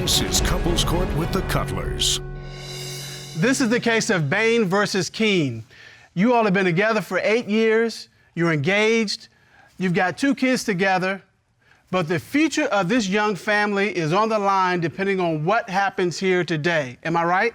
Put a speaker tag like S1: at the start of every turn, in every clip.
S1: This is Couples Court with the Cutlers.
S2: This is the case of Bayne versus Keene. You all have been together for 8 years. You're engaged. You've got 2 kids together. But the future of this young family is on the line depending on what happens here today. Am I right?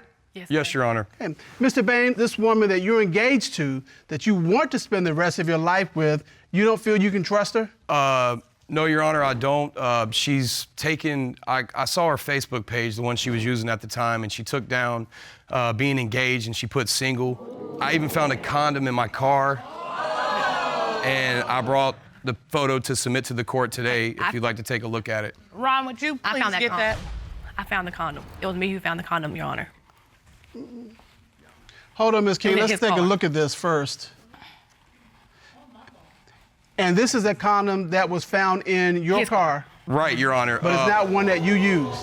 S3: Yes, Your Honor.
S2: Okay. Mr. Bayne, this woman that you're engaged to, that you want to spend the rest of your life with, you don't feel you can trust her?
S3: No, Your Honor, I don't. She's taken, I saw her Facebook page, the one she was using at the time, and she took down being engaged and she put single. I even found a condom in my car, and I brought the photo to submit to the court today if you'd like to take a look at it.
S4: Ron, would you please get that?
S5: I found the condom. It was me who found the condom, Your Honor.
S2: Hold on, Ms. Keene, let's take a look at this first. And this is a condom that was found in your car.
S3: Right, Your Honor.
S2: But it's not one that you use.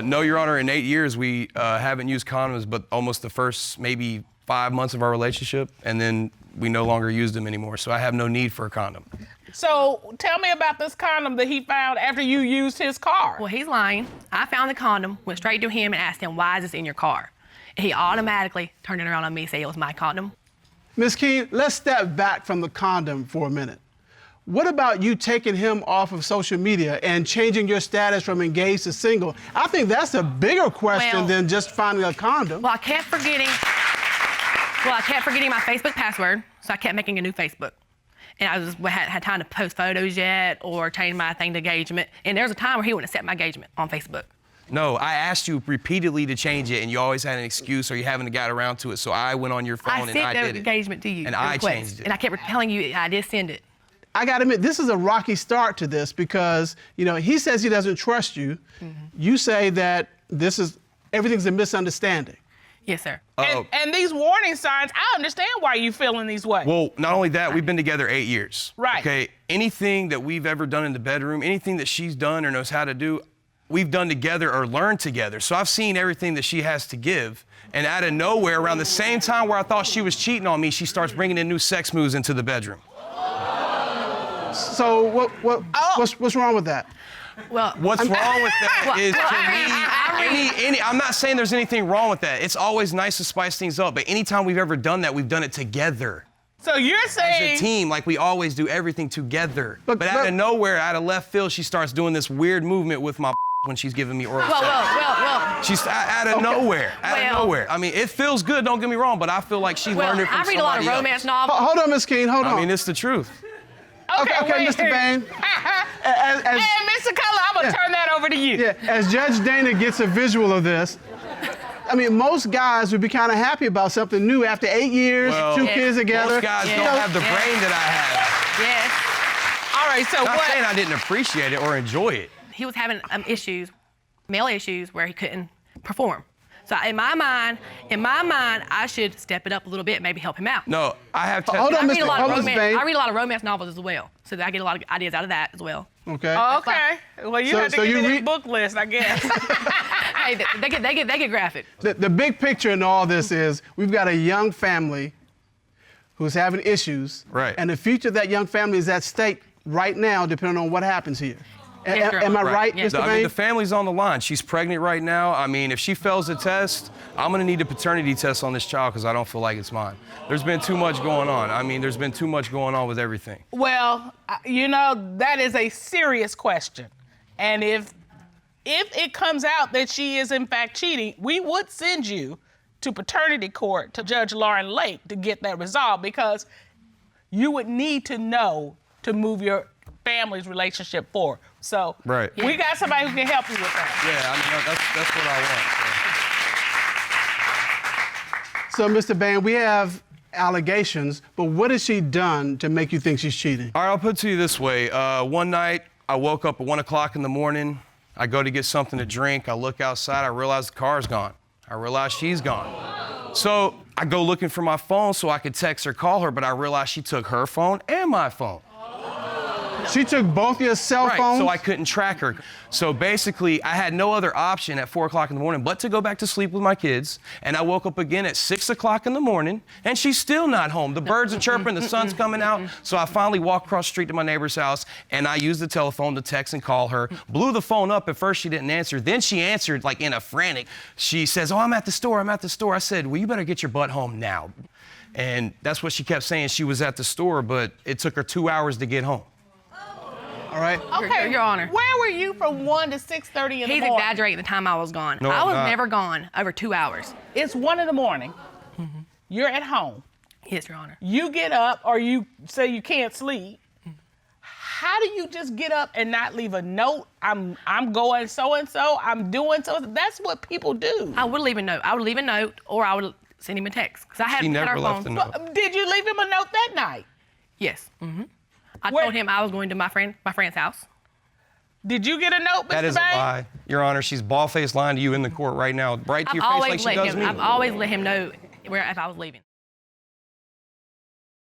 S3: No, Your Honor, in 8 years, we haven't used condoms, but almost the first maybe 5 months of our relationship, and then we no longer use them anymore, so I have no need for a condom.
S4: So tell me about this condom that he found after you used his car.
S5: Well, he's lying. I found the condom, went straight to him and asked him, why is this in your car? And he automatically turned it around on me and said it was my condom.
S2: Ms. Keene, let's step back from the condom for a minute. What about you taking him off of social media and changing your status from engaged to single? I think that's a bigger question than just finding a condom.
S5: Well, I kept forgetting my Facebook password, so I kept making a new Facebook. And I just hadn't had time to post photos yet or change my thing to engagement. And there was a time where he wouldn't accept my engagement on Facebook.
S3: No, I asked you repeatedly to change it, and you always had an excuse or you haven't got around to it, so I went on your phone and I did it.
S5: I sent the engagement to you.
S3: And I changed it.
S5: And I kept telling you I did send it.
S2: I gotta admit, this is a rocky start to this because, you know, he says he doesn't trust you. You say that everything's a misunderstanding.
S5: Yes, sir.
S4: And these warning signs, I understand why you feeling these ways.
S3: Well, not only that, we've been together 8 years.
S4: Right.
S3: Okay, anything that we've ever done in the bedroom, anything that she's done or knows how to do, we've done together or learned together. So I've seen everything that she has to give. And out of nowhere, around the same time where I thought she was cheating on me, she starts bringing in new sex moves into the bedroom.
S2: So what's wrong with that?
S5: Well,
S3: what's wrong with that is to me, I'm not saying there's anything wrong with that. It's always nice to spice things up, but anytime we've ever done that, we've done it together.
S4: So you're saying...
S3: As a team, like we always do everything together. But out of nowhere, out of left field, she starts doing this weird movement with my when she's giving me oral sex.
S5: Well.
S3: She's out of nowhere, out of nowhere. I mean, it feels good, don't get me wrong, but I feel like she learned it from somebody else.
S5: I read a lot of romance novels.
S2: Hold on, Miss Keene, hold on.
S3: I mean, it's the truth.
S2: Okay, Mr. Bayne.
S4: And Mr. Cutler, I'm gonna turn that over to you.
S2: Yeah, as Judge Dana gets a visual of this, I mean, most guys would be kind of happy about something new after 8 years, 2 kids together.
S3: Most guys don't have the brain that I have.
S5: Yes.
S4: All right, so
S3: Not saying I didn't appreciate it or enjoy it.
S5: He was having male issues, where he couldn't perform. So in my mind, I should step it up a little bit, maybe help him out.
S3: No, I have tested.
S2: Hold on,
S5: I read a lot of
S2: Bayne.
S5: romance novels as well, so I get a lot of ideas out of that as well.
S2: Okay.
S4: Okay. Well, you have to give me this book list, I guess.
S5: Hey, they get graphic.
S2: The big picture in all this is we've got a young family who's having issues.
S3: Right.
S2: And the future of that young family is at stake right now, depending on what happens here.
S5: Yes,
S2: am I right,
S5: yes.
S2: Mr. Bayne?
S3: I mean, the family's on the line. She's pregnant right now. I mean, if she fails the test, I'm gonna need a paternity test on this child because I don't feel like it's mine. There's been too much going on. I mean, there's been too much going on with everything.
S4: Well, you know, that is a serious question. And if it comes out that she is in fact cheating, we would send you to paternity court to Judge Lauren Lake to get that resolved, because you would need to know to move your family's relationship forward. So we got somebody who can help you with that.
S3: Yeah, I mean, that's what I want.
S2: So, Mr. Bayne, we have allegations, but what has she done to make you think she's cheating?
S3: All right, I'll put it to you this way. One night, I woke up at 1 o'clock in the morning. I go to get something to drink. I look outside. I realize the car's gone. I realize she's gone. So I go looking for my phone so I could text her, call her, but I realized she took her phone and my phone.
S2: She took both your cell
S3: Right,
S2: phones?
S3: so I couldn't track her. So basically, I had no other option at 4 o'clock in the morning but to go back to sleep with my kids. And I woke up again at 6 o'clock in the morning, and she's still not home. The birds are chirping, the sun's coming out. So I finally walked across the street to my neighbor's house, and I used the telephone to text and call her. Blew the phone up. At first, she didn't answer. Then she answered, like in a frantic. She says, "Oh, I'm at the store, I'm at the store." I said, "Well, you better get your butt home now." And that's what she kept saying. She was at the store, but it took her 2 hours to get home.
S2: All right.
S4: Okay,
S5: Your Honor.
S4: Where were you from 1 to 6:30 in the
S5: He's
S4: morning?
S5: exaggerating the time I was gone.
S3: No,
S5: I
S3: I'm
S5: was
S3: not.
S5: never gone over 2 hours.
S4: It's 1 in the morning. You're at home.
S5: Yes, Your Honor.
S4: You get up, or you say you can't sleep. How do you just get up and not leave a note? I'm going so and so. I'm doing so. That's what people do.
S5: I would leave a note. I would leave a note, or I would send him a text. Because I had
S3: She
S5: had
S3: never
S5: our
S3: left
S5: phone.
S3: a note.
S4: But did you leave him a note that night?
S5: Yes. I
S4: Where-
S5: told him I was going to my friend's house.
S4: Did you get a note, Mr.
S3: That is a
S4: Bayne?
S3: lie. Your Honor, she's bald-faced lying to you in the court right now, right to your face like she does me.
S5: I've always let him know where if I was leaving.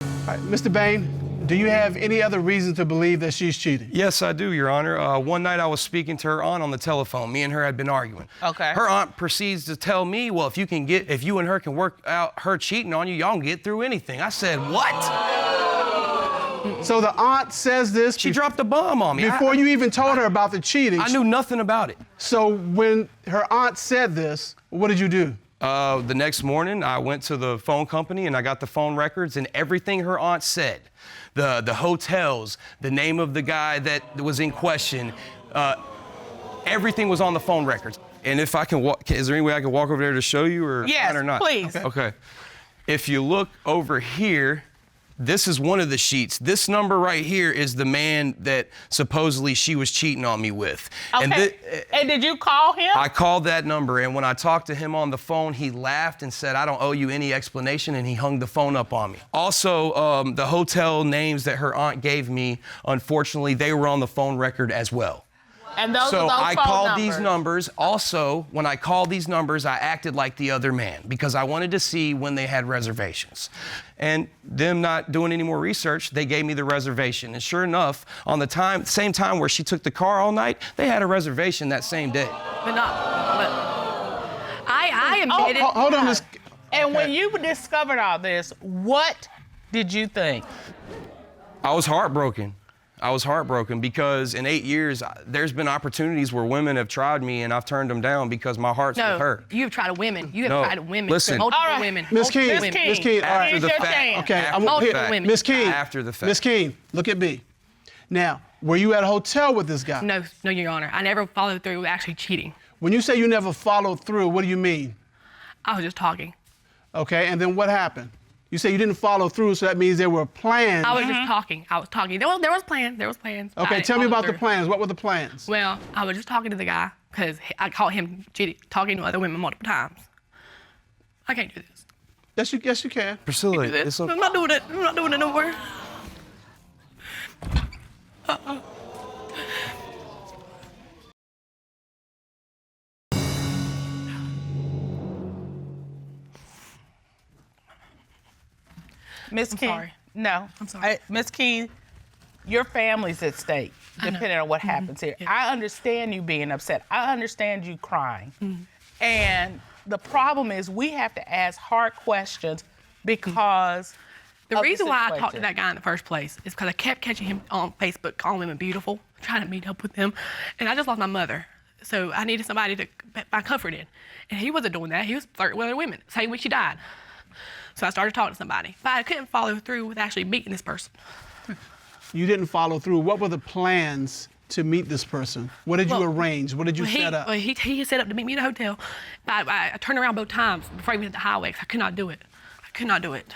S2: All right. Mr. Bayne, do you have any other reason to believe that she's cheating?
S3: Yes, I do, Your Honor. One night I was speaking to her aunt on the telephone. Me and her had been arguing.
S4: Okay.
S3: Her aunt proceeds to tell me, well, if you and her can work out her cheating on you, y'all can get through anything. I said, what?
S2: So the aunt says this
S3: She dropped a bomb on me.
S2: before you even told her about the cheating.
S3: I knew nothing about it.
S2: So when her aunt said this, what did you do?
S3: The next morning, I went to the phone company and I got the phone records and everything her aunt said. The hotels, the name of the guy that was in question, everything was on the phone records. And if I can walk, is there any way I can walk over there to show you or
S4: Yes,
S3: or not?
S4: please.
S3: Okay. If you look over here, this is one of the sheets. This number right here is the man that supposedly she was cheating on me with.
S4: Okay. And did you call him?
S3: I called that number, and when I talked to him on the phone, he laughed and said, "I don't owe you any explanation," and he hung the phone up on me. Also, the hotel names that her aunt gave me, unfortunately, they were on the phone record as well.
S4: And those
S3: So
S4: are those
S3: I
S4: phone
S3: called
S4: numbers.
S3: these numbers. Also, when I called these numbers, I acted like the other man because I wanted to see when they had reservations. And them not doing any more research, they gave me the reservation. And sure enough, on the same time where she took the car all night, they had a reservation that same day.
S5: But I admitted.
S2: Hold on, Miss.
S4: And when you discovered all this, what did you think?
S3: I was heartbroken. I was heartbroken because in 8 years, there's been opportunities where women have tried me and I've turned them down because my heart's with her.
S5: You've tried women. You have
S3: No,
S5: tried women.
S3: listen.
S5: Multiple
S4: All right.
S5: women.
S2: Miss Keene,
S5: Multiple women.
S2: Miss Keene, all right.
S3: After the
S4: Here's your
S3: fact.
S4: chance.
S2: Okay,
S3: After
S2: I'm
S3: the
S5: multiple
S3: fact.
S5: women.
S2: Miss Keene.
S3: After the fact.
S2: Miss Keene, look at me. Now, were you at a hotel with this guy?
S5: No, Your Honor. I never followed through with actually cheating.
S2: When you say you never followed through, what do you mean?
S5: I was just talking.
S2: Okay, and then what happened? You say you didn't follow through, so that means there were plans.
S5: I was just talking. I was talking. There was plans. There was plans. I
S2: Okay,
S5: didn't
S2: tell me
S5: follow
S2: about the
S5: through.
S2: plans. What were the plans?
S5: Well, I was just talking to the guy because I caught him cheating, talking to other women multiple times. I can't do this.
S2: Yes, you can.
S3: Priscilla,
S5: Do this.
S3: it's okay.
S5: I'm not doing it. I'm not doing it no more.
S4: Miss Keene.
S5: sorry.
S4: No.
S5: I'm sorry.
S4: Miss Keene, your family's at stake, depending on what happens here. I understand you being upset. I understand you crying. And the problem is we have to ask hard questions because
S5: The reason why I talked to
S4: situation.
S5: that guy in the first place is because I kept catching him on Facebook calling women beautiful, trying to meet up with them, and I just lost my mother. So I needed somebody to find comfort in. And he wasn't doing that. He was flirting with other women, same week she died. So I started talking to somebody. But I couldn't follow through with actually meeting this person.
S2: You didn't follow through. What were the plans to meet this person? What did you
S5: Well,
S2: arrange? What did you set up?
S5: He set up to meet me at a hotel. But I turned around both times before I even hit the highway 'cause I could not do it. I could not do it.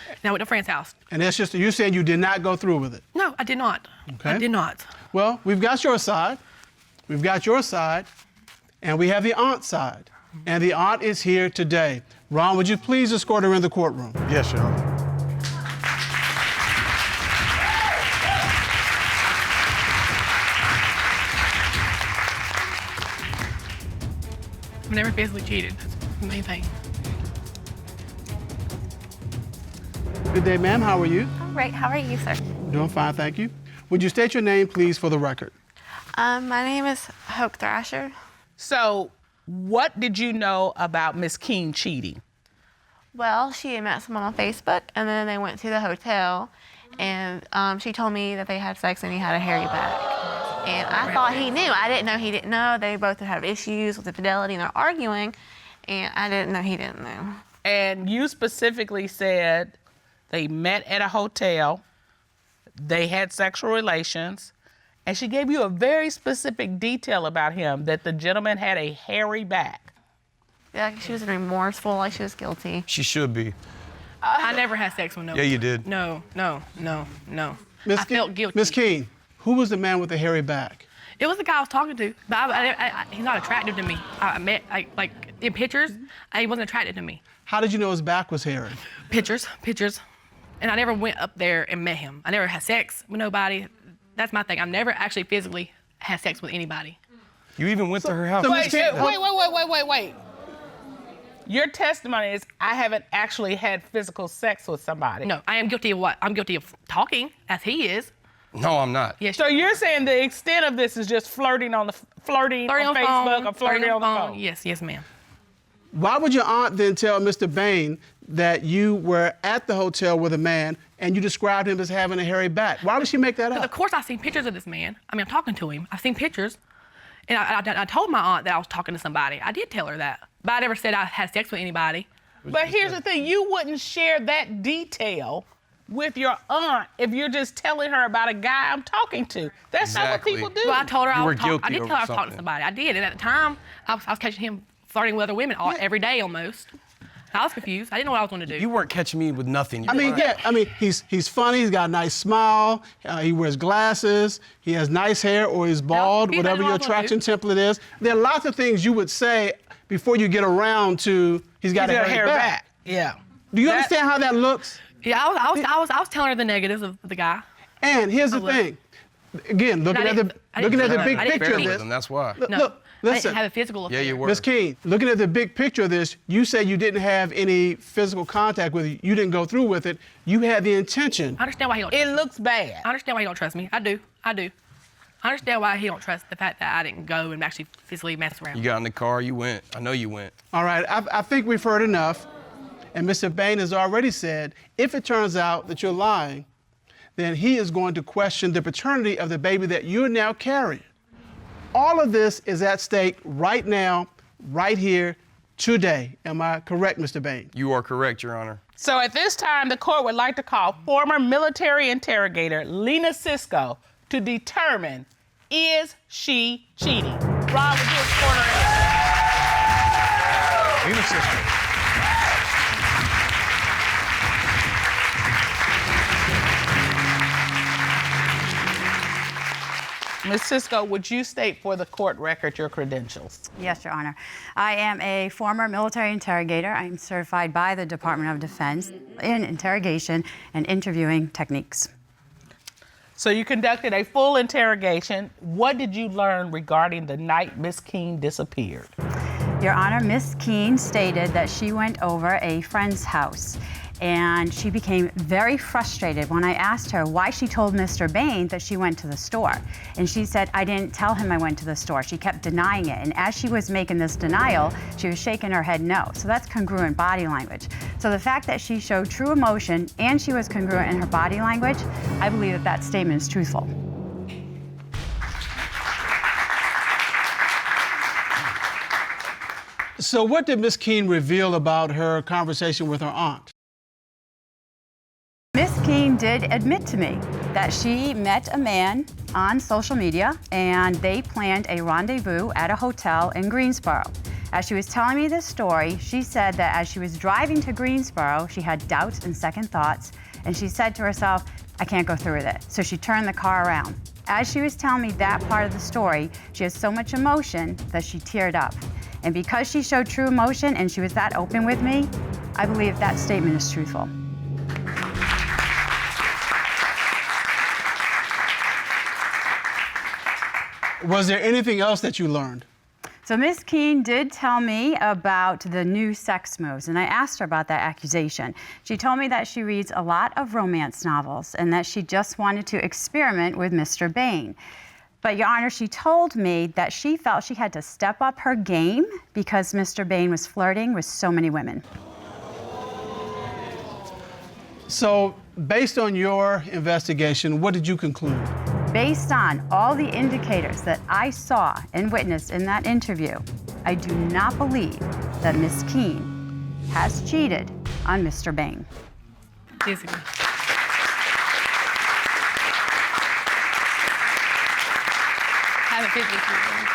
S5: And I went to a friend's house.
S2: And that's just, you're saying you did not go through with it?
S5: No, I did not.
S2: Okay.
S5: I did not.
S2: Well, we've got your side. We've got your side. And we have the aunt side. And the aunt is here today. Ron, would you please escort her in the courtroom?
S6: Yes, Your Honor.
S5: I've never physically cheated. That's the main thing.
S2: Good day, ma'am. How are you?
S7: All right, how are you, sir?
S2: Doing fine, thank you. Would you state your name, please, for the record?
S6: My name is Hope Thrasher.
S4: So, what did you know about Miss Keene cheating?
S6: Well, she had met someone on Facebook, and then they went to the hotel, and she told me that they had sex and he had a hairy back. And I thought he knew. I didn't know he didn't know. They both have issues with infidelity, and they're arguing, and I didn't know he didn't know.
S4: And you specifically said they met at a hotel, they had sexual relations, and she gave you a very specific detail about him, that the gentleman had a hairy back.
S6: Yeah, she was remorseful, like she was guilty.
S3: She should be.
S5: I never had sex with no.
S3: Yeah, you did.
S5: No.
S2: Miss
S5: I felt guilty.
S2: Miss Keene, who was the man with the hairy back?
S5: It was the guy I was talking to, but he's not attractive to me. I met, like in pictures, he wasn't attracted to me.
S2: How did you know his back was hairy?
S5: Pictures. And I never went up there and met him. I never had sex with nobody. That's my thing. I've never actually physically had sex with anybody.
S3: You even went to her house.
S2: So
S4: Wait. Your testimony is, I haven't actually had physical sex with somebody.
S5: No, I am guilty of what? I'm guilty of talking, as he is.
S3: No, I'm not.
S5: Yes.
S4: So you're saying the extent of this is just flirting on Facebook or flirting on the phone?
S5: Yes, ma'am.
S2: Why would your aunt then tell Mr. Bayne that you were at the hotel with a man and you described him as having a hairy back? Why would she make that
S5: Because
S2: up?
S5: of course I've seen pictures of this man. I mean, I'm talking to him. I've seen pictures. And I told my aunt that I was talking to somebody. I did tell her that. But I never said I had sex with anybody.
S4: But here's the thing, you wouldn't share that detail with your aunt if you're just telling her about a guy I'm talking to. That's not what
S3: Exactly.
S4: people do.
S5: Well, I told her
S3: You
S5: I
S3: were
S5: was talking. I
S3: guilty
S5: did
S3: over
S5: tell her I was talking to
S3: something.
S5: somebody. I did. And at the time, I was catching him flirting with other women every day almost. I was confused. I didn't know what I was going to do.
S3: You weren't catching me with nothing.
S2: He's funny, he's got a nice smile, he wears glasses, he has nice hair, or he's bald,
S5: he's
S2: whatever
S5: not
S2: your
S5: what I wanna
S2: attraction template is. There are lots of things you would say before you get around to he's got a hairy back.
S4: Yeah.
S2: Do you understand how that looks?
S5: Yeah, I was telling her the negatives of the guy.
S2: And here's the thing. Again, looking at the big picture of this.
S3: That's why.
S2: Look,
S5: I
S2: listen.
S5: didn't have a physical affair.
S3: Yeah, you were.
S2: Miss Keene, looking at the big picture of this, you said you didn't have any physical contact with it. You didn't go through with it. You had the intention.
S5: I understand why he don't.
S4: It looks bad.
S5: I understand why he don't trust me. I do. I understand why he don't trust the fact that I didn't go and actually physically mess around.
S3: You got in the car, you went. I know you went.
S2: All right, I think we've heard enough. And Mr. Bayne has already said, if it turns out that you're lying, then he is going to question the paternity of the baby that you're now carrying. All of this is at stake right now, right here, today. Am I correct, Mr. Bayne?
S3: You are correct, Your Honor.
S4: So at this time, the court would like to call former military interrogator Lena Cisco to determine, is she cheating? Ron, would you escort her in?
S2: Lena Cisco.
S4: Ms. Cisco, would you state for the court record your credentials?
S7: Yes, Your Honor. I am a former military interrogator. I'm certified by the Department of Defense in interrogation and interviewing techniques.
S4: So you conducted a full interrogation. What did you learn regarding the night Miss Keene disappeared?
S7: Your Honor, Miss Keene stated that she went over a friend's house and she became very frustrated when I asked her why she told Mr. Bayne that she went to the store. And she said, I didn't tell him I went to the store. She kept denying it. And as she was making this denial, she was shaking her head no. So that's congruent body language. So the fact that she showed true emotion and she was congruent in her body language, I believe that that statement is truthful.
S2: So what did Miss Keene reveal about her conversation with her aunt?
S7: Miss Keene did admit to me that she met a man on social media and they planned a rendezvous at a hotel in Greensboro. As she was telling me this story, she said that as she was driving to Greensboro, she had doubts and second thoughts, and she said to herself, I can't go through with it. So she turned the car around. As she was telling me that part of the story, she has so much emotion that she teared up. And because she showed true emotion and she was that open with me, I believe that statement is truthful.
S2: Was there anything else that you learned?
S7: So Ms. Keene did tell me about the new sex moves, and I asked her about that accusation. She told me that she reads a lot of romance novels and that she just wanted to experiment with Mr. Bayne. But, Your Honor, she told me that she felt she had to step up her game because Mr. Bayne was flirting with so many women.
S2: So, based on your investigation, what did you conclude?
S7: Based on all the indicators that I saw and witnessed in that interview, I do not believe that Ms. Keene has cheated on Mr. Bayne.
S5: Disagree. Haven't physically.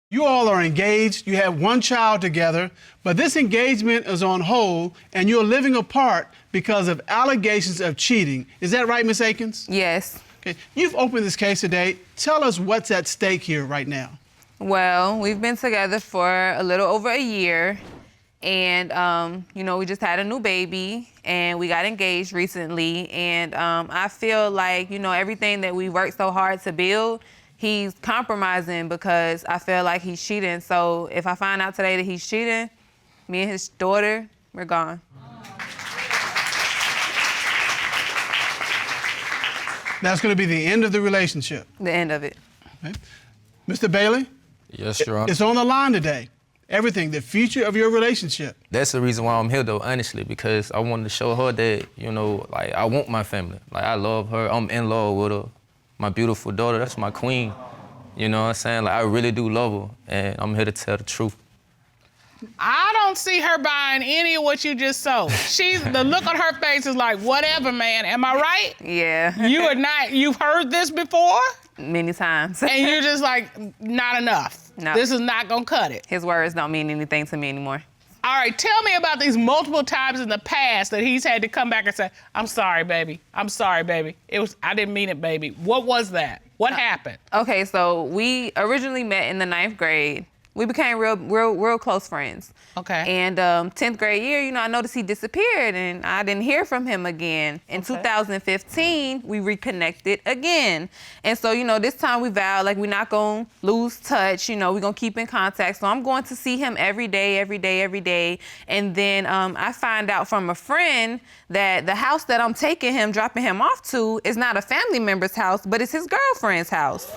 S2: You all are engaged, you have one child together, but this engagement is on hold and you're living apart because of allegations of cheating. Is that right, Ms. Akins?
S8: Yes.
S2: Okay. You've opened this case today. Tell us what's at stake here right now.
S8: Well, we've been together for a little over a year, and we just had a new baby, and we got engaged recently, and I feel like, everything that we worked so hard to build, he's compromising because I feel like he's cheating. So if I find out today that he's cheating, me and his daughter, we're gone.
S2: That's going to be the end of the relationship.
S8: The end of it.
S2: Okay. Mr. Bailey?
S9: Yes, Your Honor.
S2: It's on the line today. Everything, the future of your relationship.
S9: That's the reason why I'm here, though, honestly, because I wanted to show her that, I want my family. I love her. I'm in love with her. My beautiful daughter, that's my queen. You know what I'm saying? I really do love her, and I'm here to tell the truth.
S4: I don't see her buying any of what you just sold. The look on her face is like, whatever, man. Am I right?
S8: Yeah.
S4: You've heard this before?
S8: Many times.
S4: And you're just like, not enough.
S8: No.
S4: This is not gonna cut it.
S8: His words don't mean anything to me anymore.
S4: All right, tell me about these multiple times in the past that he's had to come back and say, I'm sorry, baby. I'm sorry, baby. I didn't mean it, baby. What was that? What happened?
S8: Okay, so we originally met in the 9th grade. We became real close friends.
S4: Okay.
S8: And 10th grade year, I noticed he disappeared and I didn't hear from him again. In 2015, we reconnected again. And so, this time we vowed like we're not gonna lose touch, we're gonna keep in contact. So I'm going to see him every day. And then I find out from a friend that the house that I'm taking him, dropping him off to is not a family member's house, but it's his girlfriend's house.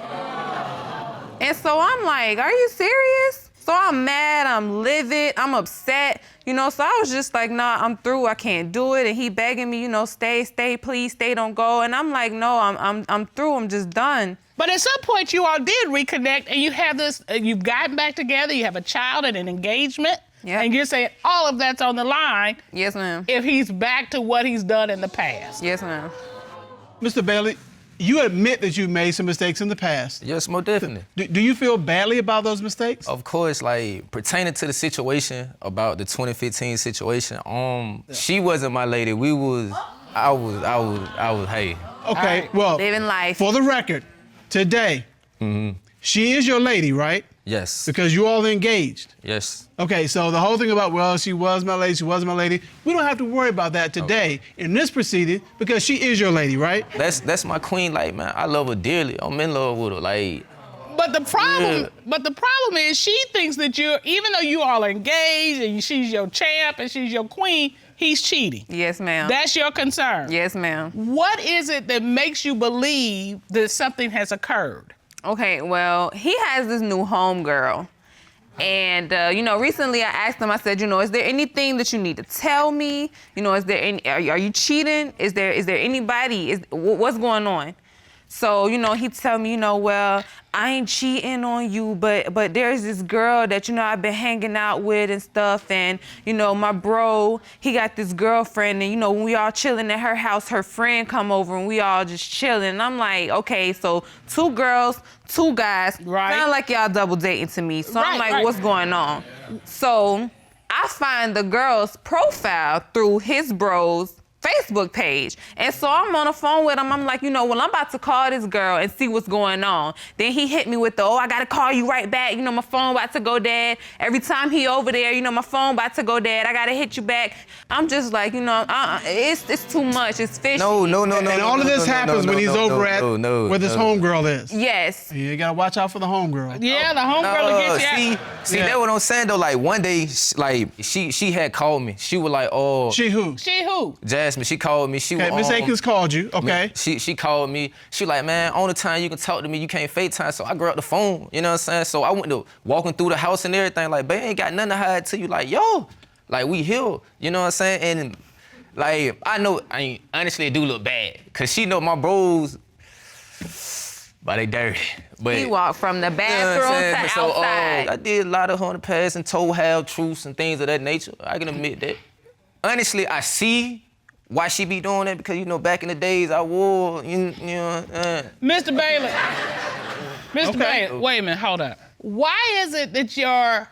S8: And so I'm like, are you serious? So I'm mad, I'm livid, I'm upset, so I was just like, nah, I'm through, I can't do it. And he begging me, stay, please, stay, don't go. And I'm like, no, I'm through, I'm just done.
S4: But at some point you all did reconnect and you have this, you've gotten back together, you have a child and an engagement.
S8: Yeah.
S4: And you're saying all of that's on the line.
S8: Yes, ma'am.
S4: If he's back to what he's done in the past.
S8: Yes, ma'am.
S2: Mr. Bailey, you admit that you made some mistakes in the past.
S9: Yes, most definitely.
S2: Do you feel badly about those mistakes?
S9: Of course, pertaining to the situation, about the 2015 situation, she wasn't my lady. I was, hey.
S2: Okay,
S8: Right.
S2: well,
S8: Living life.
S2: for the record, today, she is your lady, right?
S9: Yes.
S2: Because you all engaged.
S9: Yes.
S2: Okay, so the whole thing about, well, she was my lady, she wasn't my lady, we don't have to worry about that today in this proceeding because she is your lady, right?
S9: That's my queen, man, I love her dearly. I'm in love with her,
S4: But the problem is she thinks that even though you all are engaged and she's your champ and she's your queen, he's cheating.
S8: Yes, ma'am.
S4: That's your concern.
S8: Yes, ma'am.
S4: What is it that makes you believe that something has occurred?
S8: Okay, well, he has this new homegirl. And, recently I asked him, I said, is there anything that you need to tell me? Is there are you cheating? Is there anybody? What's going on? So, he tell me, well, I ain't cheating on you, but there's this girl that, I've been hanging out with and stuff. And, my bro, he got this girlfriend. And, when we all chilling at her house, her friend come over and we all just chilling. And I'm like, okay, so 2 girls, 2 guys.
S4: Right.
S8: Sound like y'all double dating to me. So I'm like,
S4: right.
S8: What's going on? So I find the girl's profile through his bros Facebook page. And so I'm on the phone with him. I'm like, well, I'm about to call this girl and see what's going on. Then he hit me with the, I gotta call you right back. My phone about to go dead. Every time he over there, my phone about to go dead. I gotta hit you back. I'm just like, it's too much. It's fishy.
S9: No.
S2: And all of this happens when he's over at where this homegirl is.
S8: Yes.
S2: You gotta watch out for the homegirl.
S4: Yeah, the homegirl will get you out.
S9: See, that's what I'm saying though. Like one day, she had called me. She was like, oh.
S2: She who?
S4: She who?
S9: Jasmine, she called me. She
S2: Okay,
S9: was,
S2: Miss Akins called you. Okay.
S9: She called me. She was like, man, only time you can talk to me, you can't FaceTime. So I grabbed the phone. You know what I'm saying? So I went to walking through the house and everything. Like, babe, ain't got nothing to hide to you. Like, yo, like we here. You know what I'm saying? And like, honestly, it do look bad. Cause she know my bros, but they dirty. But
S8: He walked from the bathroom to outside.
S9: I did a lot of her in the past and told half-truths and things of that nature. I can admit that. Honestly, I see why she be doing that because, back in the days I wore,
S4: Mr. Bailey. Mr. Bailey, wait a minute, hold up. Why is it that your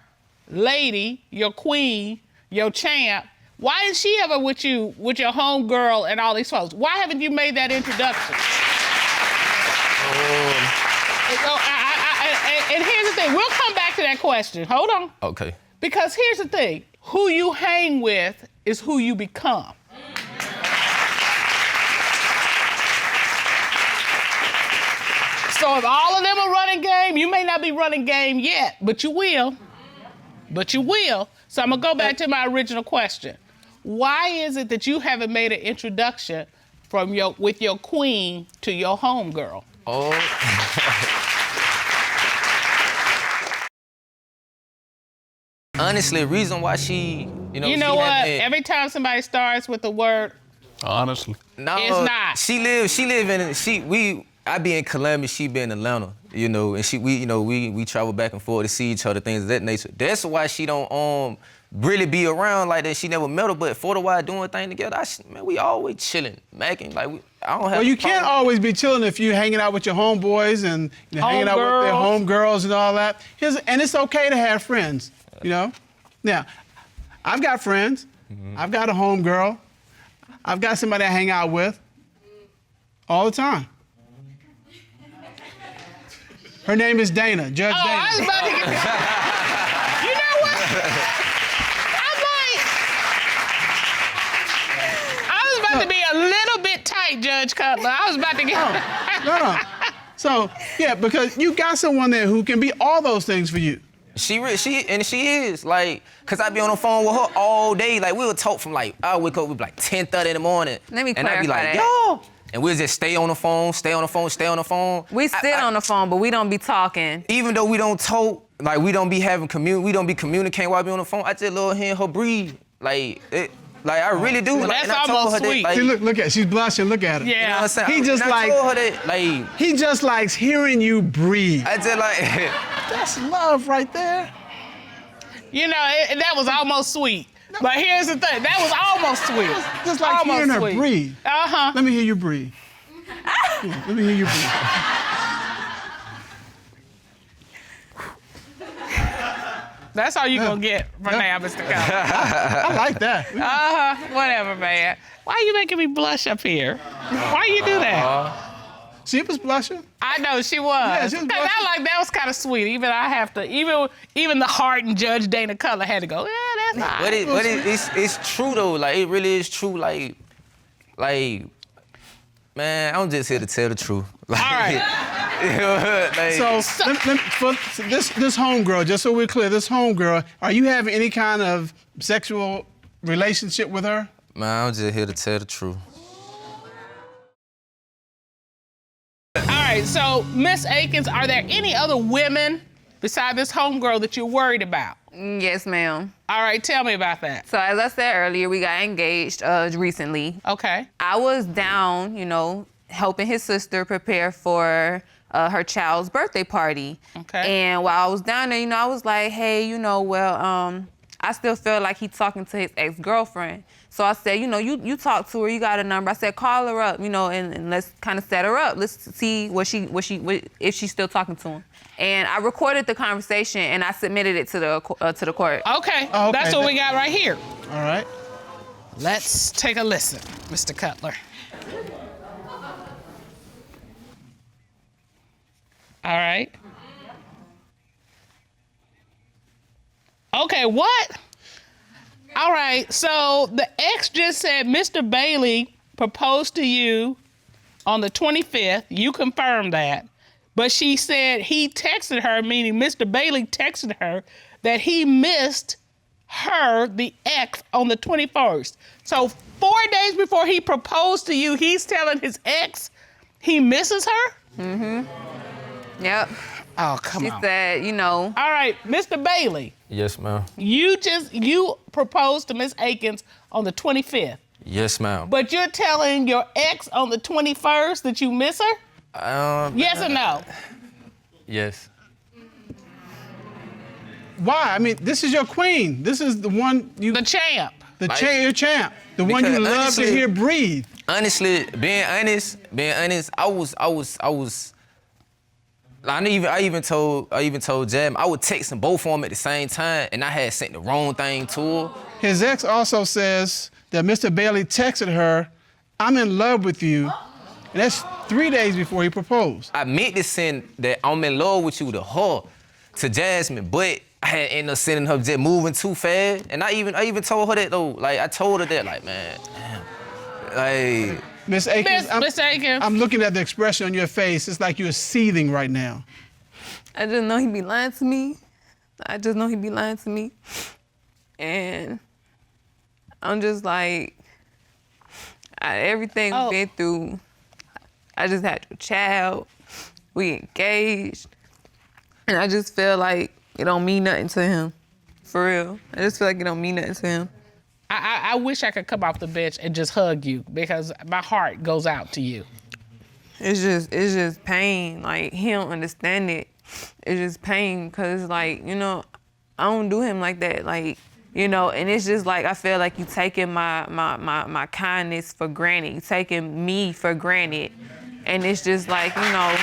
S4: lady, your queen, your champ, why is she ever with you, with your homegirl and all these folks? Why haven't you made that introduction? And here's the thing, we'll come back to that question. Hold on.
S9: Okay.
S4: Because here's the thing, who you hang with is who you become. So if all of them are running game, you may not be running game yet, but you will. But you will. So I'm gonna go back to my original question. Why is it that you haven't made an introduction with your queen to your homegirl?
S9: Oh. Honestly, the reason why she,
S4: You know what? Every time somebody starts with the word,
S3: Honestly.
S9: no,
S4: it's not.
S9: I be in Columbia, she be in Atlanta, and we travel back and forth to see each other, things of that nature. That's why she don't really be around like that. She never met her, but for the while doing things together, we always chilling, macking. Like I don't have.
S2: Well, you can't always be chilling if you're hanging out with your homeboys and hanging out with their homegirls and all that. And it's okay to have friends, Now, I've got friends. Mm-hmm. I've got a homegirl. I've got somebody I hang out with all the time. Her name is Dana, Judge Dana.
S4: I was about to get You know what? I was about to be a little bit tight, Judge Cutler. I was about to get...
S2: No. So, because you got someone there who can be all those things for you.
S9: She is, like, cause I be on the phone with her all day. Like, we'll talk from I wake up with 10:30 in the morning.
S8: Let me
S9: and I be like,
S8: clarify
S9: yo. And we'll just stay on the phone.
S8: We sit on the phone, but we don't be talking.
S9: Even though we don't talk, like we don't be communicating while we on the phone, I just love hearing her breathe. I really do.
S4: Well, that's almost sweet.
S2: See, look at her. She's blushing. Look at her.
S4: Yeah.
S9: You know what I'm saying?
S2: He just
S9: I told her that,
S2: he just likes hearing you breathe.
S9: I just like.
S2: That's love right there.
S4: That was almost sweet. But here's the thing, that was almost sweet.
S2: Just like
S4: almost
S2: hearing her
S4: sweet.
S2: breathe.
S4: Uh-huh.
S2: Let me hear you breathe. Let me hear you breathe.
S4: That's all you gonna get from now, Mr. Cutler.
S2: I like that.
S4: Whatever, man. Why are you making me blush up here? Why you do that?
S2: She was blushing.
S4: I know she was.
S2: Yeah, she was blushing.
S4: That was kind of sweet. Even the hardened Judge Dana Cutler had to go, that's all right.
S9: But it's true though. Like it really is true. Like, man, I'm just here to tell the truth. Like,
S4: all right.
S2: For this homegirl, just so we're clear, this homegirl, are you having any kind of sexual relationship with her?
S9: Man, I'm just here to tell the truth.
S4: All right, so Miss Akins, are there any other women besides this homegirl that you're worried about?
S8: Yes, ma'am.
S4: All right, tell me about that.
S8: So as I said earlier, we got engaged recently.
S4: Okay.
S8: I was down, helping his sister prepare for her child's birthday party.
S4: Okay.
S8: And while I was down there, I was like, hey, I still feel like he's talking to his ex-girlfriend. So I said, you talk to her, you got a number. I said, call her up, and let's kind of set her up. Let's see if she's still talking to him. And I recorded the conversation and I submitted it to the court.
S4: Okay. That's what we got right here.
S2: All right.
S4: Let's take a listen, Mr. Cutler. All right. Okay, what? All right, so the ex just said Mr. Bailey proposed to you on the 25th. You confirmed that. But she said he texted her, meaning Mr. Bailey texted her, that he missed her, the ex, on the 21st. So 4 days before he proposed to you, he's telling his ex he misses her?
S8: Mm-hmm. Yep.
S4: Oh, come on.
S8: She said, you know.
S4: All right, Mr. Bailey.
S9: Yes, ma'am.
S4: You proposed to Miss Akins on the 25th.
S9: Yes, ma'am.
S4: But you're telling your ex on the 21st that you miss her? Yes or no?
S9: Yes.
S2: Why? I mean, this is your queen. This is the one you...
S4: The champ.
S2: Your champ. The one you love to hear breathe.
S9: Honestly, being honest, I even told Jam I would text them both of them at the same time, and I had sent the wrong thing to her.
S2: His ex also says that Mr. Bailey texted her, "I'm in love with you," and that's 3 days before he proposed.
S9: I meant to send that "I'm in love with you" to her, to Jasmine, but I had ended up sending her just moving too fast, and I even told her that though. Like I told her that, like, man, damn, like.
S2: Miss Akins,
S4: Miss Akins.
S2: I'm looking at the expression on your face. It's like you're seething right now.
S8: I just know he be lying to me. And I'm just like, everything we've been through, I just had a child, we engaged, and I just feel like it don't mean nothing to him, for real. I just feel like it don't mean nothing to him.
S4: I wish I could come off the bench and just hug you because my heart goes out to you.
S8: It's just pain. Like, he don't understand it. It's just pain because, like, you know, I don't do him like that. Like, you know, and it's just like I feel like you taking my kindness for granted. You taking me for granted. And it's just like, you know,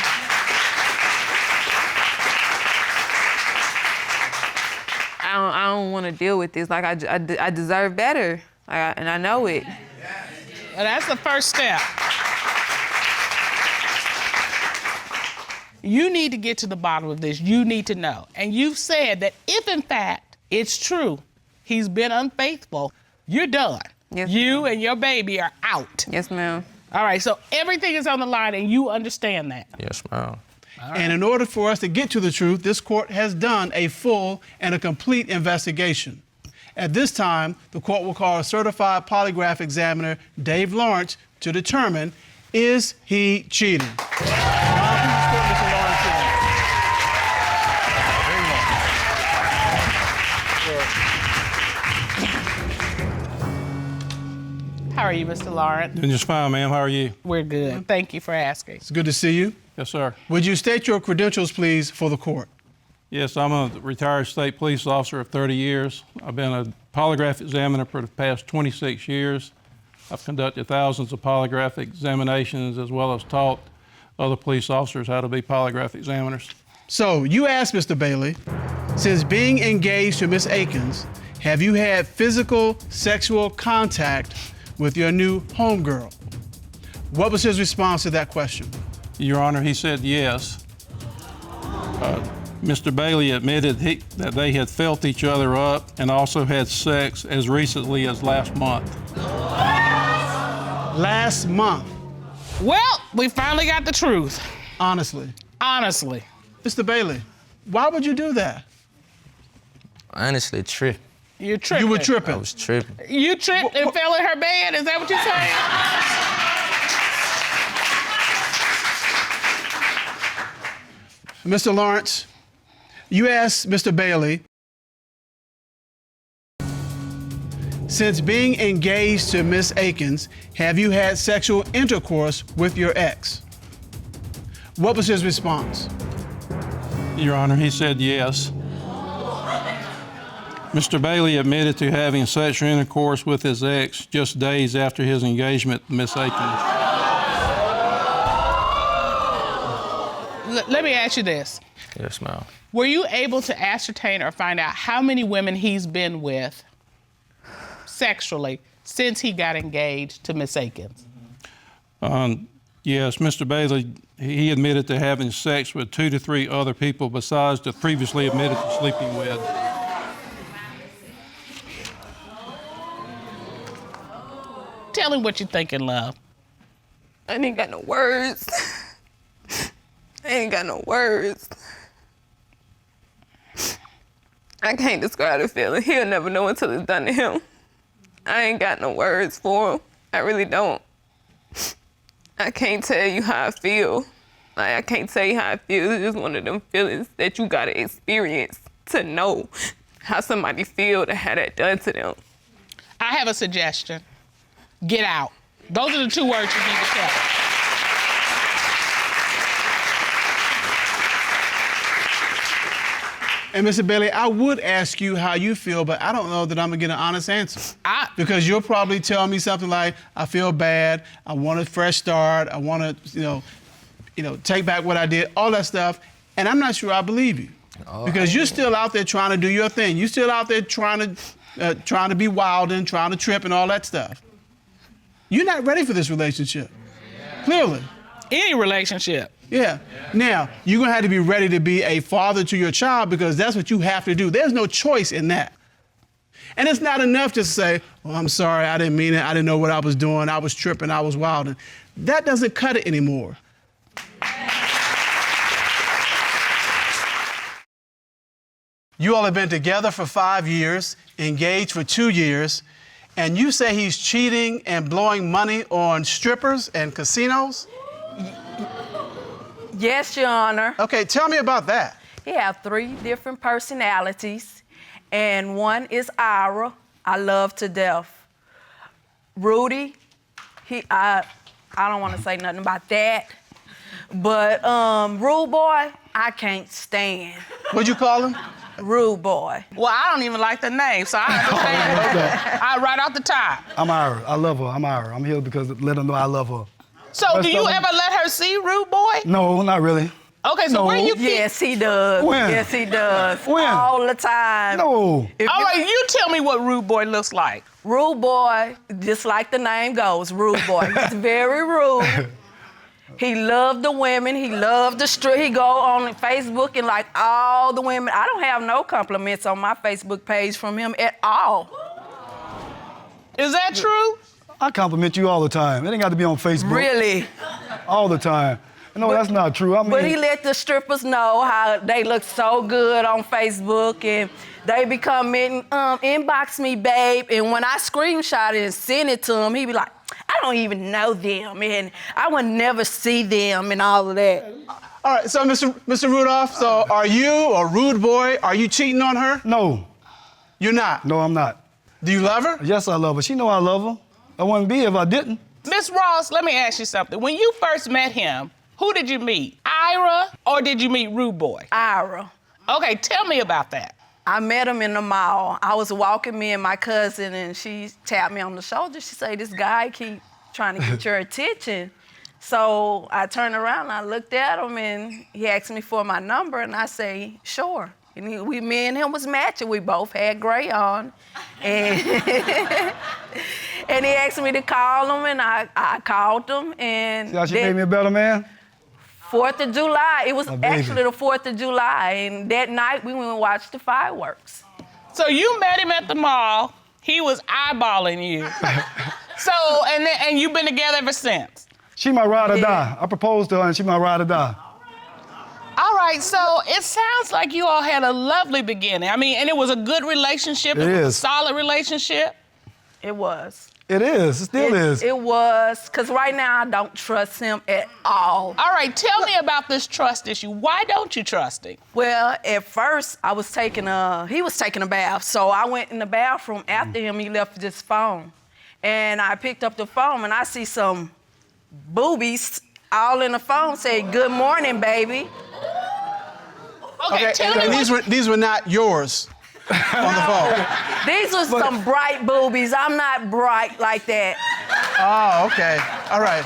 S8: I don't want to deal with this. Like, I deserve better, and I know it.
S4: Well, that's the first step. You need to get to the bottom of this. You need to know. And you've said that if, in fact, it's true, he's been unfaithful, you're done.
S8: Yes,
S4: you and your baby are out.
S8: Yes, ma'am.
S4: All right, so everything is on the line, and you understand that.
S9: Yes, ma'am.
S2: Right. And in order for us to get to the truth, this court has done a full and a complete investigation. At this time, the court will call a certified polygraph examiner, Dave Lawrence, to determine, is he cheating?
S4: How are you, Mr. Lawrence?
S10: Doing just fine, ma'am. How are you?
S4: We're good. Thank you for asking.
S2: It's good to see you.
S10: Yes, sir.
S2: Would you state your credentials, please, for the court?
S10: Yes, I'm a retired state police officer of 30 years. I've been a polygraph examiner for the past 26 years. I've conducted thousands of polygraph examinations as well as taught other police officers how to be polygraph examiners.
S2: So you asked Mr. Bailey, since being engaged to Miss Akins, have you had physical sexual contact with your new homegirl? What was his response to that question?
S10: Your Honor, he said yes. Mr. Bailey admitted that they had felt each other up and also had sex as recently as last month.
S2: Last month?
S4: Well, we finally got the truth.
S2: Honestly?
S4: Honestly.
S2: Mr. Bailey, why would you do that?
S9: Honestly, tripping.
S4: You're tripping.
S2: You were tripping?
S9: I was tripping.
S4: You tripped and fell in her bed? Is that what you're saying?
S2: Mr. Lawrence, you asked Mr. Bailey, since being engaged to Miss Akins, have you had sexual intercourse with your ex? What was his response?
S10: Your Honor, he said yes. Mr. Bailey admitted to having sexual intercourse with his ex just days after his engagement to Miss Akins.
S4: Let me ask you this.
S9: Yes, ma'am.
S4: Were you able to ascertain or find out how many women he's been with sexually since he got engaged to Miss Akins?
S10: Yes, Mr. Bailey, he admitted to having sex with 2 to 3 other people besides the previously admitted to sleeping with.
S4: Tell him what you think in love.
S8: I ain't got no words. I ain't got no words. I can't describe the feeling. He'll never know until it's done to him. I ain't got no words for him. I really don't. I can't tell you how I feel. Like, I can't tell you how I feel. It's just one of them feelings that you gotta experience to know how somebody feel to have that done to them.
S4: I have a suggestion. Get out. Those are the 2 words you need to tell him.
S2: And Mr. Bailey, I would ask you how you feel, but I don't know that I'm gonna get an honest answer. Because you'll probably tell me something like, I feel bad, I want a fresh start, I wanna, take back what I did, all that stuff, and I'm not sure I believe you. Because you're still out there trying to do your thing. You're still out there trying to be wild and trying to trip and all that stuff. You're not ready for this relationship, clearly.
S4: Any relationship.
S2: Yeah. Now, you're gonna have to be ready to be a father to your child because that's what you have to do. There's no choice in that. And it's not enough just to say, well, I'm sorry, I didn't mean it, I didn't know what I was doing, I was tripping, I was wilding. That doesn't cut it anymore. You all have been together for 5 years, engaged for 2 years, and you say he's cheating and blowing money on strippers and casinos?
S11: Yes, Your Honor.
S2: Okay, tell me about that.
S11: He has 3 different personalities, and one is Ira, I love to death. Rudy, I don't want to say nothing about that, but Rude Boy, I can't stand.
S2: What'd you call him?
S11: Rude Boy.
S4: Well, I don't even like the name, so I understand. Right off the top.
S12: I'm Ira. I love her. I'm Ira. I'm here because let her know I love her.
S4: So do you ever let her see Rude Boy?
S12: No, not really.
S4: Okay, so where you keep...
S11: Yes, he does.
S12: When?
S11: Yes, he does.
S12: When?
S11: All the time.
S12: No.
S4: All right, you tell me what Rude Boy looks like.
S11: Rude Boy, just like the name goes, Rude Boy. He's very rude. He loved the women. He loved the street. He go on Facebook and like all the women. I don't have no compliments on my Facebook page from him at all.
S4: Is that true?
S12: I compliment you all the time. It ain't got to be on Facebook.
S11: Really?
S12: All the time. No, that's not true. I mean,
S11: but he let the strippers know how they look so good on Facebook and they be coming, inbox me, babe. And when I screenshot it and send it to him, he be like, I don't even know them and I would never see them and all of that.
S2: All right, so Mr. Rudolph, so are you or Rude Boy, are you cheating on her?
S12: No.
S2: You're not?
S12: No, I'm not.
S2: Do you love her?
S12: Yes, I love her. She know I love her. I wouldn't be if I didn't.
S4: Miss Ross, let me ask you something. When you first met him, who did you meet? Ira or did you meet Rude Boy?
S11: Ira.
S4: Okay, tell me about that.
S11: I met him in the mall. I was walking, me and my cousin, and she tapped me on the shoulder. She said, this guy keep trying to get your attention. So I turned around, and I looked at him, and he asked me for my number, and I say, sure. And me and him was matching. We both had gray on. And, and he asked me to call him, and I called him. And
S12: see how she made me a better man?
S11: 4th of July. It was actually the 4th of July. And that night, we went and watched the fireworks.
S4: So you met him at the mall. He was eyeballing you. So, and you've been together ever since?
S12: She my ride or die. I proposed to her, and she my ride or die.
S4: All right, so it sounds like you all had a lovely beginning. I mean, and it was a good relationship.
S12: It is.
S4: A solid relationship.
S11: It was.
S12: It is. It still is.
S11: It was, because right now I don't trust him at all.
S4: All right, tell me about this trust issue. Why don't you trust him?
S11: Well, at first he was taking a bath. So I went in the bathroom after him, he left his phone. And I picked up the phone and I see some boobies all in the phone say, good morning, baby.
S4: Okay, tell me
S2: these were not yours on the phone.
S11: These were some bright boobies. I'm not bright like that.
S2: Oh, okay. All right.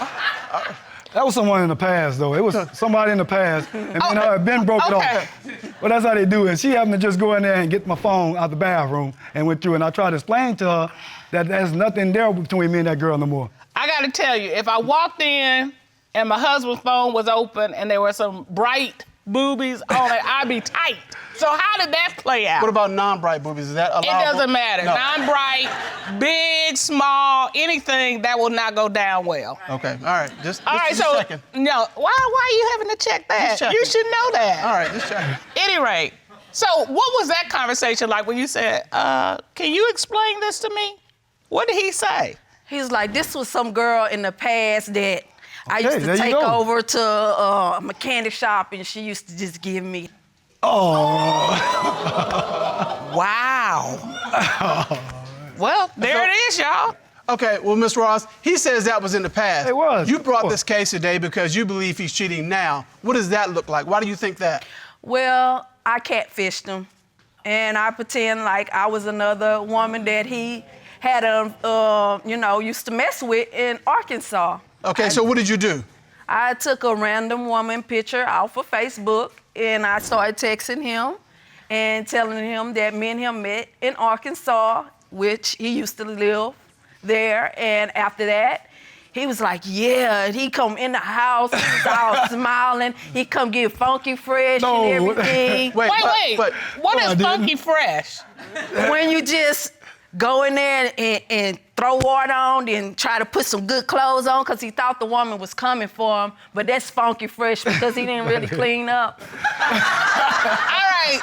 S12: That was someone in the past, though. It was somebody in the past, and then Ben broke it off. Well, that's how they do it. She happened to just go in there and get my phone out the bathroom and went through, and I tried to explain to her that there's nothing there between me and that girl no more.
S4: I gotta tell you, if I walked in and my husband's phone was open and there were some bright boobies on it, I'd be tight. So how did that play out?
S2: What about non-bright boobies? Is that allowable?
S4: It doesn't matter.
S2: No.
S4: Non-bright, big, small, anything that will not go down well.
S2: Okay, all right. Just
S4: so
S2: checking.
S4: no, why are you having to check that?
S2: Just checking.
S4: You should know that.
S2: All right, just checking.
S4: Any rate, so what was that conversation like when you said, can you explain this to me? What did he say?
S11: He's like, this was some girl in the past that I used to
S12: there you
S11: take
S12: go.
S11: over to a mechanic shop, and she used to just give me.
S12: Oh.
S4: Wow. Well, there it is, y'all.
S2: Okay, well, Ms. Ross, he says that was in the past.
S12: It was.
S2: You brought this case today because you believe he's cheating now. What does that look like? Why do you think that?
S11: Well, I catfished him, and I pretend like I was another woman that he had used to mess with in Arkansas.
S2: Okay, so what did you do?
S11: I took a random woman picture off of Facebook, and I started texting him and telling him that me and him met in Arkansas, which he used to live there. And after that, he was like, yeah, and he come in the house, he was all smiling. He come get funky fresh and everything.
S4: Wait. What is funky fresh?
S11: When you just go in there and throw water on and try to put some good clothes on because he thought the woman was coming for him, but that's funky fresh because he didn't really clean up.
S4: All right.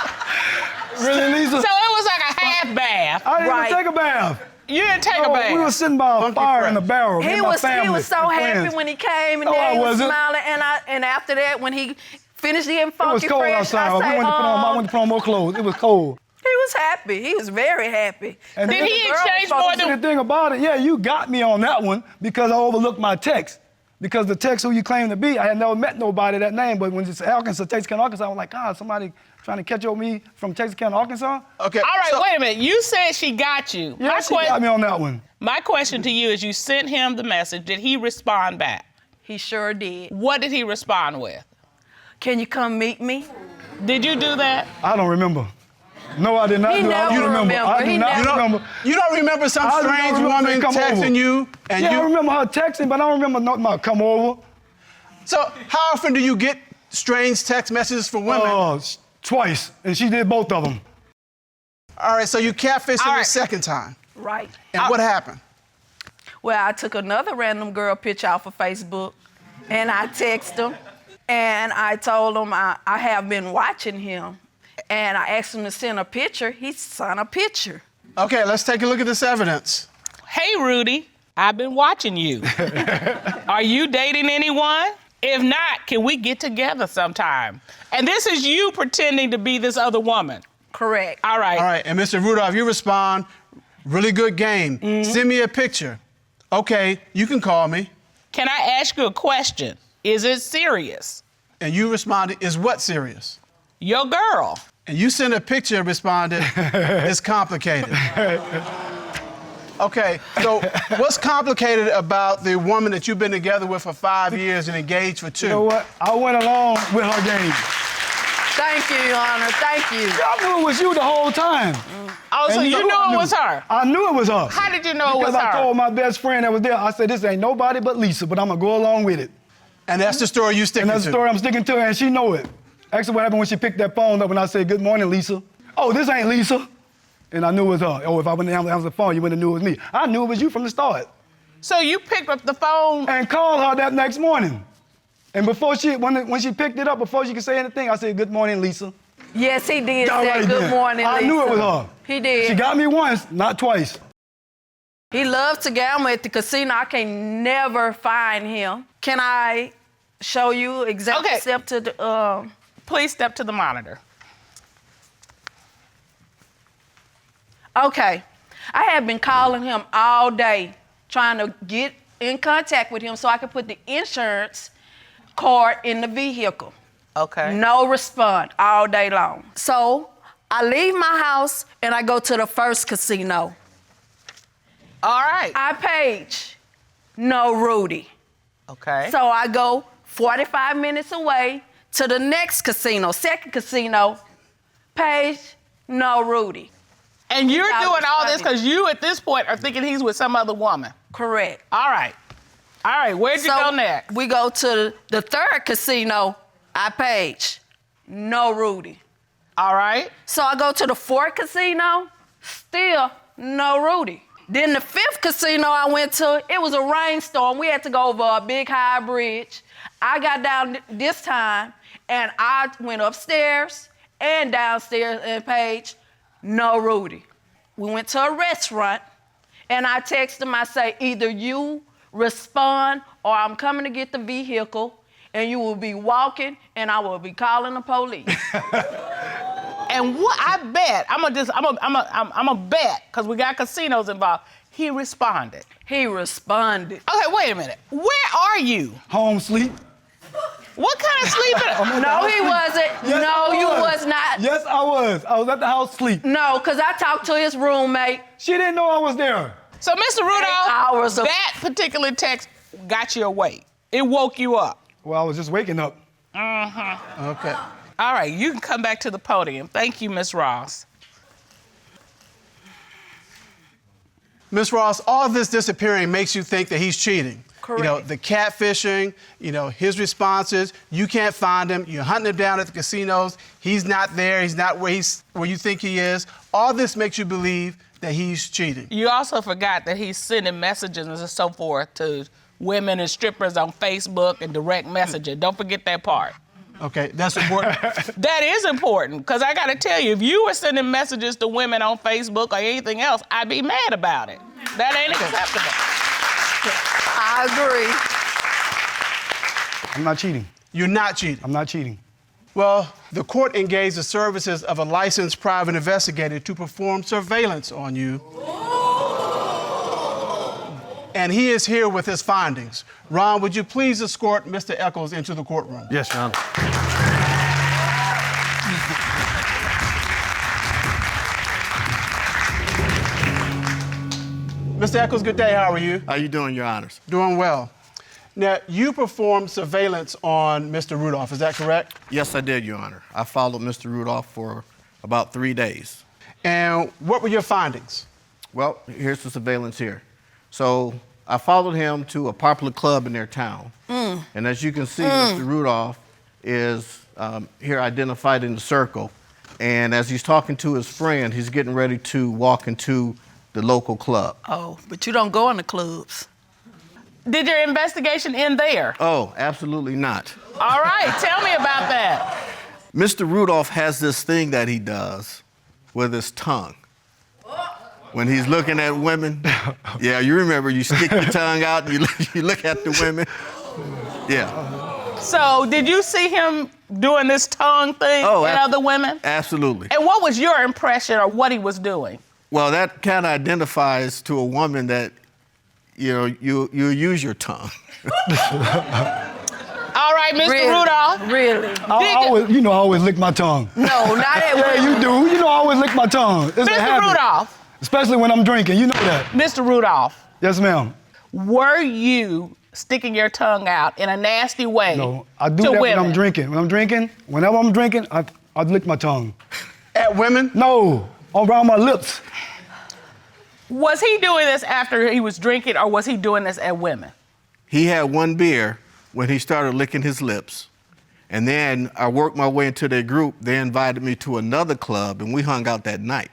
S12: Really, Lisa?
S4: So it was like a half bath.
S12: I didn't even take a bath.
S4: You didn't take a bath?
S12: We were sitting by a fire in the barrel.
S11: He was so happy when he came and then he was smiling. And after that, when he finished getting funky fresh,
S12: it was cold outside. I went to put on more clothes. It was cold.
S11: He was happy. He was very happy.
S12: And
S4: did he exchange more than...
S12: The thing about it, yeah, you got me on that one because I overlooked my text. Because the text who you claim to be, I had never met nobody that name, but when it's Arkansas, Texas County, Arkansas, I was like, God, somebody trying to catch up with me from Texas County, Arkansas?
S2: Okay.
S4: All right, wait a minute. You said she got you.
S12: Yeah, she got me on that one.
S4: My question to you is, you sent him the message. Did he respond back?
S11: He sure did.
S4: What did he respond with?
S11: Can you come meet me?
S4: Did you do that?
S12: I don't remember. No, I did not do it. I don't remember. I do not remember.
S2: You don't remember some strange woman texting you? And
S12: I remember her texting, but I don't remember nothing about come over.
S2: So how often do you get strange text messages from women?
S12: Twice, and she did both of them.
S2: All right, so you catfished him the second time.
S11: Right.
S2: And what happened?
S11: Well, I took another random girl picture off of Facebook, and I texted him, and I told him I have been watching him. And I asked him to send a picture. He sent a picture.
S2: Okay, let's take a look at this evidence.
S4: Hey, Rudy, I've been watching you. Are you dating anyone? If not, can we get together sometime? And this is you pretending to be this other woman.
S11: Correct.
S4: All right.
S2: All right, and Mr. Rudolph, you respond, really good game. Send me a picture. Okay, you can call me.
S4: Can I ask you a question? Is it serious?
S2: And you responded, is what serious?
S4: Your girl.
S2: And you sent a picture and responded, it's complicated. Okay, so what's complicated about the woman that you've been together with for 5 years and engaged for 2?
S12: You know what? I went along with her game.
S11: Thank you, Your Honor. Thank you.
S12: I knew it was you the whole time.
S4: Oh, so you knew it was her?
S12: I knew it was her.
S4: How did you know it was her?
S12: Because I told my best friend that was there, I said, this ain't nobody but Lisa, but I'm going to go along with it.
S2: And that's the story you sticking to?
S12: And that's the story I'm sticking to, and she know it. Actually, what happened when she picked that phone up and I said, good morning, Lisa. Oh, this ain't Lisa. And I knew it was her. Oh, if I wouldn't have answered the phone, you wouldn't have knew it was me. I knew it was you from the start.
S4: So you picked up the phone?
S12: And called her that next morning. And before when she picked it up, before she could say anything, I said, good morning, Lisa.
S11: Yes, he did say good morning, Lisa.
S12: I knew it was her.
S11: He did.
S12: She got me once, not twice.
S11: He loves to gamble at the casino. I can never find him. Can I show you exactly step to the...
S4: Please step to the monitor.
S11: Okay. I have been calling him all day, trying to get in contact with him so I can put the insurance card in the vehicle.
S4: Okay.
S11: No response all day long. So I leave my house and I go to the first casino.
S4: All right.
S11: I page, no Rudy.
S4: Okay.
S11: So I go 45 minutes away to the next casino, second casino, Paige, no Rudy.
S4: And you're
S11: That
S4: doing
S11: was
S4: all this
S11: funny.
S4: because you, at this point, are thinking he's with some other woman.
S11: Correct.
S4: All right. All right, where'd you go next?
S11: We go to the third casino. I Paige, no Rudy.
S4: All right.
S11: So I go to the fourth casino, still no Rudy. Then the fifth casino I went to, it was a rainstorm. We had to go over a big high bridge. I got down this time, and I went upstairs and downstairs, and Paige, no Rudy. We went to a restaurant, and I texted him, I say, either you respond or I'm coming to get the vehicle, and you will be walking, and I will be calling the police.
S4: And what I bet, I'm a bet, because we got casinos involved. He responded.
S11: He responded.
S4: Okay, wait a minute. Where are you?
S12: Home sleep.
S4: What kind of sleeping?
S11: No, he wasn't.
S12: Yes,
S11: No,
S12: I
S11: you
S12: was.
S11: was not.
S12: Yes, I was. I was at the house sleep.
S11: No, because I talked to his roommate.
S12: She didn't know I was there.
S4: So, Mr. Rudolph,
S11: hours of-
S4: that particular text got you awake. It woke you up.
S12: Well, I was just waking up.
S2: Okay.
S4: All right, you can come back to the podium. Thank you, Miss Ross.
S2: Ms. Ross, all this disappearing makes you think that he's cheating.
S11: Correct.
S2: You know, the catfishing, you know, his responses, you can't find him, you're hunting him down at the casinos, he's not there, he's not where you think he is. All this makes you believe that he's cheating.
S4: You also forgot that he's sending messages and so forth to women and strippers on Facebook and direct messaging. Don't forget that part.
S2: Okay, that's important.
S4: That is important, because I got to tell you, if you were sending messages to women on Facebook or anything else, I'd be mad about it. That ain't acceptable.
S11: I agree.
S12: I'm not cheating.
S2: You're not cheating.
S12: I'm not cheating.
S2: Well, the court engaged the services of a licensed private investigator to perform surveillance on you. And he is here with his findings. Ron, would you please escort Mr. Eccles into the courtroom?
S13: Yes, Your Honor.
S2: Mr. Eccles, good day. How are you?
S13: How you doing, Your Honors?
S2: Doing well. Now, you performed surveillance on Mr. Rudolph, is that correct?
S13: Yes, I did, Your Honor. I followed Mr. Rudolph for about 3 days.
S2: And what were your findings?
S13: Well, here's the surveillance here. So I followed him to a popular club in their town. And as you can see, Mr. Rudolph is here identified in the circle. And as he's talking to his friend, he's getting ready to walk into the local club.
S11: Oh, but you don't go in the clubs.
S4: Did your investigation end there?
S13: Oh, absolutely not.
S4: All right, tell me about that.
S13: Mr. Rudolph has this thing that he does with his tongue. When he's looking at women, yeah, you remember, you stick your tongue out and you look at the women. Yeah.
S4: So, did you see him doing this tongue thing at other women?
S13: Absolutely.
S4: And what was your impression of what he was doing?
S13: Well, that kind of identifies to a woman that, you know, you use your tongue.
S4: All right, Mr. Rudolph.
S11: Really?
S12: I always lick my tongue.
S11: No, not at
S12: Yeah, you do. You know, I always lick my tongue. It's a
S4: Mr.
S12: habit.
S4: Rudolph.
S12: Especially when I'm drinking. You know that.
S4: Mr. Rudolph.
S12: Yes, ma'am.
S4: Were you sticking your tongue out in a nasty way
S12: No, I do
S4: to
S12: that
S4: women?
S12: when I'm drinking. Whenever I'm drinking, I lick my tongue.
S2: At women?
S12: No, around my lips.
S4: Was he doing this after he was drinking, or was he doing this at women?
S13: He had one beer when he started licking his lips. And then I worked my way into their group. They invited me to another club, and we hung out that night.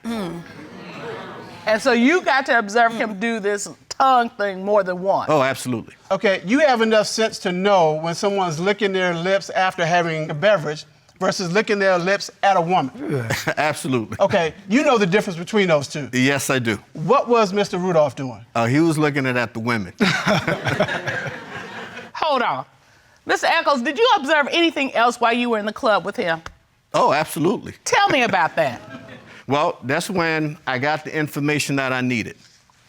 S4: And so you got to observe him do this tongue thing more than once.
S13: Oh, absolutely.
S2: Okay, you have enough sense to know when someone's licking their lips after having a beverage versus licking their lips at a woman.
S13: Absolutely.
S2: Okay, you know the difference between those two.
S13: Yes, I do.
S2: What was Mr. Rudolph doing?
S13: He was looking at the women.
S4: Hold on. Mr. Eccles, did you observe anything else while you were in the club with him?
S13: Oh, absolutely.
S4: Tell me about that.
S13: Well, that's when I got the information that I needed.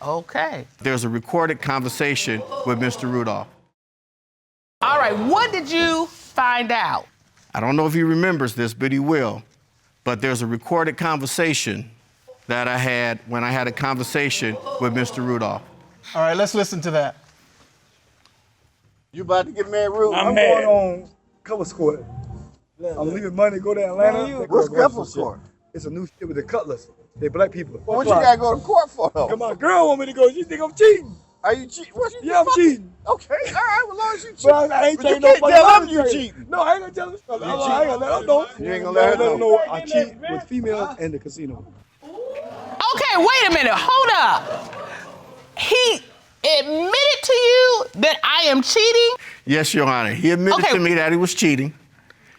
S4: Okay.
S13: There's a recorded conversation with Mr. Rudolph.
S4: All right, what did you find out?
S13: I don't know if he remembers this, but he will. But there's a recorded conversation that I had when I had a conversation with Mr. Rudolph.
S2: All right, let's listen to that.
S13: You about to get married, Rude?
S12: I'm going on cover squad. I'm leaving money to go to Atlanta.
S14: What's cover squad?
S12: It's a new shit with the Cutlers. They black people.
S14: Well, what you gotta go to court for though?
S12: Cause my girl want me to go. She think I'm cheating.
S14: Are you cheating?
S12: Yeah, I'm cheating.
S14: Okay, all right, well, as long as you cheat.
S12: But I ain't
S14: But you
S12: telling
S14: can't
S12: nobody
S14: tell them
S12: about
S14: you
S12: it.
S14: cheating.
S12: No, I ain't gonna tell them. I ain't gonna let them know.
S14: You ain't gonna let her know.
S12: I cheat with females in the casino.
S4: Okay, wait a minute. Hold up. He admitted to you that I am cheating?
S13: Yes, Your Honor. He admitted to me that he was cheating,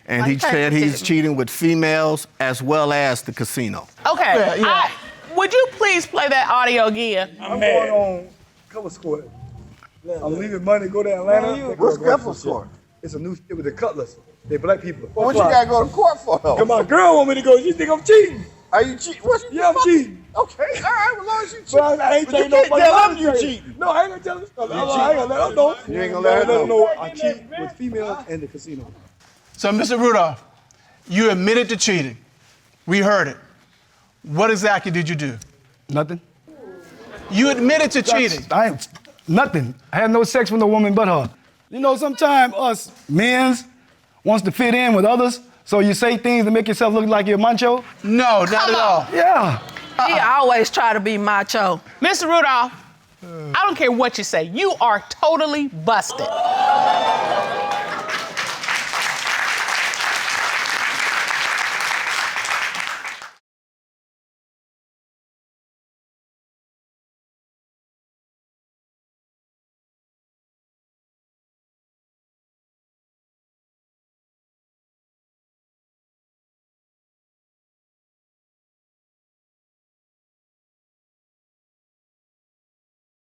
S13: and he said he's cheating with females as well as the casino.
S4: Okay. Would you please play that audio again?
S12: I'm going on Couples Court. I'm leaving money to go to Atlanta.
S14: What's Couples Court?
S12: It's a new shit with the Cutlers. They black people.
S14: Well, what you gotta go to court for though?
S12: Cause my girl want me to go. She think I'm cheating.
S14: Are you cheating?
S12: Yeah, I'm cheating.
S14: Okay, all right, well, as long as you cheat.
S12: But I ain't
S14: But you
S12: telling
S14: can't
S12: nobody
S14: tell
S12: about
S14: them
S12: it.
S14: you cheating.
S12: No, I ain't gonna tell them. I ain't gonna let them know.
S14: You ain't gonna let her know.
S12: I cheat with females in the casino.
S2: So, Mr. Rudolph, you admitted to cheating. We heard it. What exactly did you do?
S12: Nothing.
S2: You admitted to cheating.
S12: I ain't nothing. I had no sex with no woman but her. You know, sometimes us men's wants to fit in with others, so you say things to make yourself look like you're macho.
S2: No, not at all.
S12: Yeah.
S11: He always try to be macho.
S4: Mr. Rudolph, I don't care what you say. You are totally busted.